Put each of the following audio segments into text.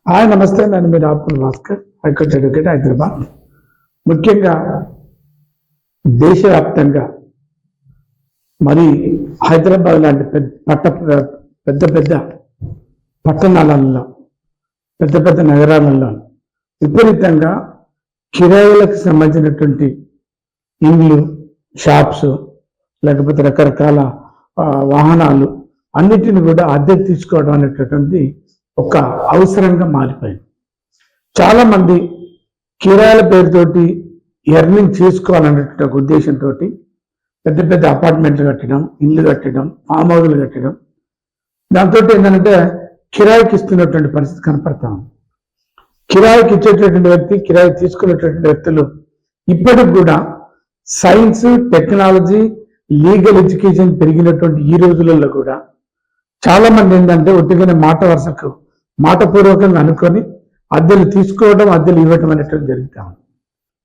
Hi నమస్తే, నేను మీ రాపుల్ Bhaskar, high court advocate, Hyderabad. ముఖ్యంగా దేశవ్యాప్తంగా మరి హైదరాబాద్ లాంటి పెద్ద పెద్ద పట్టణాలలో, పెద్ద పెద్ద నగరాలలో విపరీతంగా కిరాయిలకు సంబంధించినటువంటి ఇండ్లు, షాప్స్, లేకపోతే రకరకాల వాహనాలు అన్నిటిని కూడా అద్దెకు తీసుకోవడం అనేటటువంటి ఒక అవసరంగా మారిపోయింది. చాలా మంది కిరాయిల పేరుతోటి ఎర్నింగ్ చేసుకోవాలనేటువంటి ఒక ఉద్దేశంతో పెద్ద పెద్ద అపార్ట్మెంట్లు కట్టడం, ఇల్లు కట్టడం, ఫామ్ హౌస్లు కట్టడం, దాంతో ఏంటంటే కిరాయికి ఇస్తున్నటువంటి పరిస్థితి కనపడతాం. కిరాయికి ఇచ్చేటటువంటి వ్యక్తి, కిరాయి తీసుకునేటటువంటి వ్యక్తులు ఇప్పటికి కూడా సైన్స్, టెక్నాలజీ, లీగల్ ఎడ్యుకేషన్ పెరిగినటువంటి ఈ రోజులలో కూడా చాలా మంది ఏంటంటే ఒట్టిగానే మాటపూర్వకంగా అనుకొని అద్దెలు తీసుకోవడం, అద్దెలు ఇవ్వడం అనేటువంటి జరుగుతా ఉంది.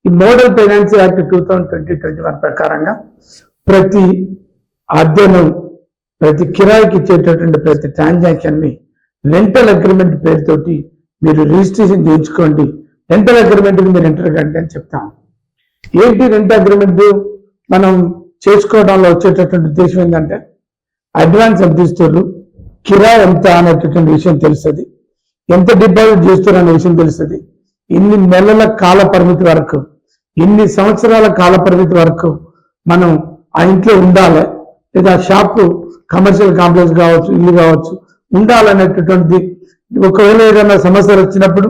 ఈ మోడల్ ఫైనాన్స్ యాక్ట్ 2020-21 ప్రకారంగా ప్రతి అద్దెను, ప్రతి కిరాయికి ఇచ్చేటటువంటి ప్రతి ట్రాన్సాక్షన్ ని రెంటల్ అగ్రిమెంట్ పేరుతోటి మీరు రిజిస్ట్రేషన్ చేయించుకోండి, రెంటల్ అగ్రిమెంట్ మీరు ఎంటర్ కండి అని చెప్తాం. ఏంటి రెంట్ అగ్రిమెంట్ మనం చేసుకోవడంలో వచ్చేటటువంటి ఉద్దేశం ఏంటంటే అడ్వాన్స్ ఎంత ఇస్తారు, కిరాయి ఎంత అనేటటువంటి విషయం తెలుస్తుంది, ఎంత డిపాజిట్ చేస్తారు అనే విషయం తెలుస్తుంది, ఇన్ని నెలల కాల పరిమితి వరకు, ఇన్ని సంవత్సరాల కాల పరిమితి వరకు మనం ఆ ఇంట్లో ఉండాలి, లేదా షాపు, కమర్షియల్ కాంప్లెక్స్ కావచ్చు, ఇల్లు కావచ్చు, ఉండాలనేటటువంటిది. ఒకవేళ ఏదైనా సమస్యలు వచ్చినప్పుడు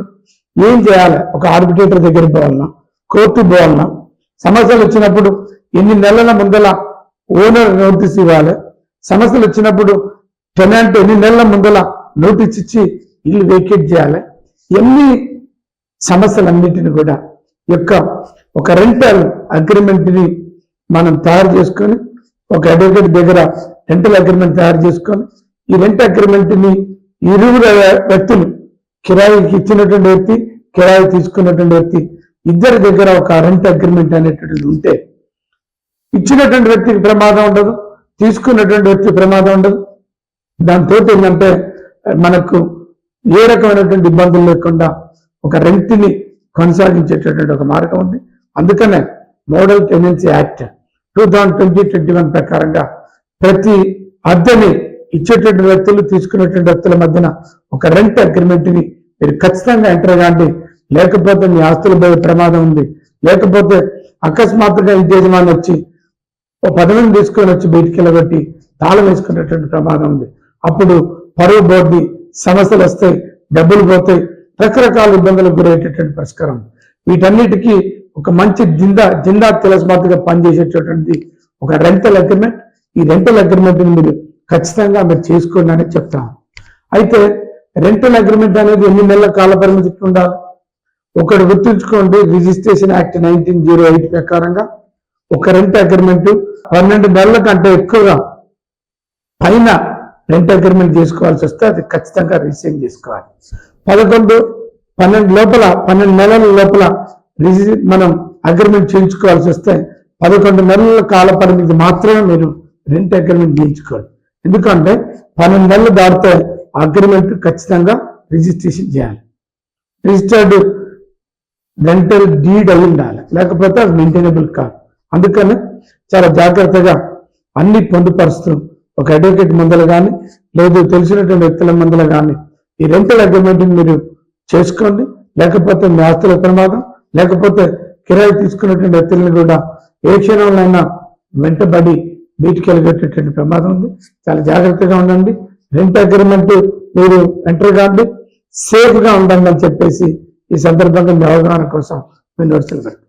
ఏం చేయాలి, ఒక ఆర్బిట్రేటర్ దగ్గర పోవాలన్నా, కోర్టు పోవాలన్నా, సమస్యలు వచ్చినప్పుడు ఎన్ని నెలల ముందల ఓనర్ నోటీస్ ఇవ్వాలి, సమస్యలు వచ్చినప్పుడు టెనెంట్ ఎన్ని నెలల ముందల నోటీస్ ఇచ్చి ఇల్లు వేకేట్ చేయాలి. ఎన్ని సమస్యలన్నిటిని కూడా ఒక రెంటల్ అగ్రిమెంట్ ని మనం తయారు చేసుకొని, ఒక అడ్వకేట్ దగ్గర రెంటల్ అగ్రిమెంట్ తయారు చేసుకొని, ఈ రెంట్ అగ్రిమెంట్ ని ఇరువురు వ్యక్తులు, కిరాయికి ఇచ్చినటువంటి వ్యక్తి, కిరాయి తీసుకున్నటువంటి వ్యక్తి, ఇద్దరి దగ్గర ఒక రెంట్ అగ్రిమెంట్ అనేటువంటిది ఉంటే ఇచ్చినటువంటి వ్యక్తికి ప్రమాదం ఉండదు, తీసుకున్నటువంటి వ్యక్తికి ప్రమాదం ఉండదు. దాంతో ఏంటంటే మనకు ఏ రకమైనటువంటి ఇబ్బందులు లేకుండా ఒక రెంట్ని కొనసాగించేటటువంటి ఒక మార్గం ఉంది. అందుకనే మోడల్ టెనెన్సీ యాక్ట్ 2020-21 ప్రకారంగా ప్రతి అద్దెని ఇచ్చేటువంటి వ్యక్తులు, తీసుకునేటువంటి వ్యక్తుల మధ్యన ఒక రెంట్ అగ్రిమెంట్ ని మీరు ఖచ్చితంగా ఎంటర్ కాండి. లేకపోతే మీ ఆస్తుల పోయే ప్రమాదం ఉంది. లేకపోతే అకస్మాత్తుగా ఇంటి యజమాని వచ్చి ఓ 10 మంది తీసుకొని వచ్చి బయటికి వెళ్ళబెట్టి తాళం వేసుకునేటువంటి ప్రమాదం ఉంది. అప్పుడు పరువు బోర్డు సమస్యలు వస్తాయి, డబ్బులు పోతాయి, రకరకాల ఇబ్బందులకు గురయ్యేటటువంటి పరిష్కారం. వీటన్నిటికీ ఒక మంచి జిందా తిలస్మాత్తుగా పనిచేసేటటువంటి ఒక రెంటల్ అగ్రిమెంట్. ఈ రెంటల్ అగ్రిమెంట్ ని మీరు ఖచ్చితంగా మీరు చేసుకోండి అని చెప్తాను. అయితే రెంటల్ అగ్రిమెంట్ అనేది ఎన్ని నెలల కాల పరిమితి ఉండాలి? ఒకటి గుర్తుంచుకోండి, రిజిస్ట్రేషన్ యాక్ట్ 1908 ప్రకారంగా ఒక రెంట్ అగ్రిమెంట్ 12 నెలల కంటే ఎక్కువగా పైన రెంట్ అగ్రిమెంట్ చేసుకోవాల్సి వస్తే అది ఖచ్చితంగా రిజిస్ట్రేషన్ చేసుకోవాలి. 12 నెలల లోపల మనం అగ్రిమెంట్ చేయించుకోవాల్సి వస్తే 11 నెలల కాల పరిమితి మాత్రమే మీరు రెంట్ అగ్రిమెంట్ చేయించుకోవాలి. ఎందుకంటే 12 నెలలు దాటితే అగ్రిమెంట్ ఖచ్చితంగా రిజిస్ట్రేషన్ చేయాలి. రిజిస్టర్డ్ రెంటల్ డీడ్ అయి ఉండాలి, లేకపోతే అది మెయింటైనబుల్ కాదు. అందుకని చాలా జాగ్రత్తగా అన్ని పొందుపరుస్తూ ఒక అడ్వకేట్ ముందర కానీ, లేదు తెలిసినటువంటి వ్యక్తుల ముందర కానీ ఈ రెంటల్ అగ్రిమెంట్ మీరు చేసుకోండి. లేకపోతే మీ ఆస్తుల ప్రమాదం, లేకపోతే కిరాయి తీసుకున్నటువంటి వ్యక్తులను కూడా ఏ క్షణంలోనైనా వెంటబడి బయటికి వెళ్ళగట్టేటువంటి ప్రమాదం ఉంది. చాలా జాగ్రత్తగా ఉండండి. రెంట్ అగ్రిమెంట్ మీరు ఎంటర్ కాండి, సేఫ్ గా ఉండండి అని చెప్పేసి ఈ సందర్భంగా మీ అవగాహన కోసం మేము నోట్సులు పెడతాం.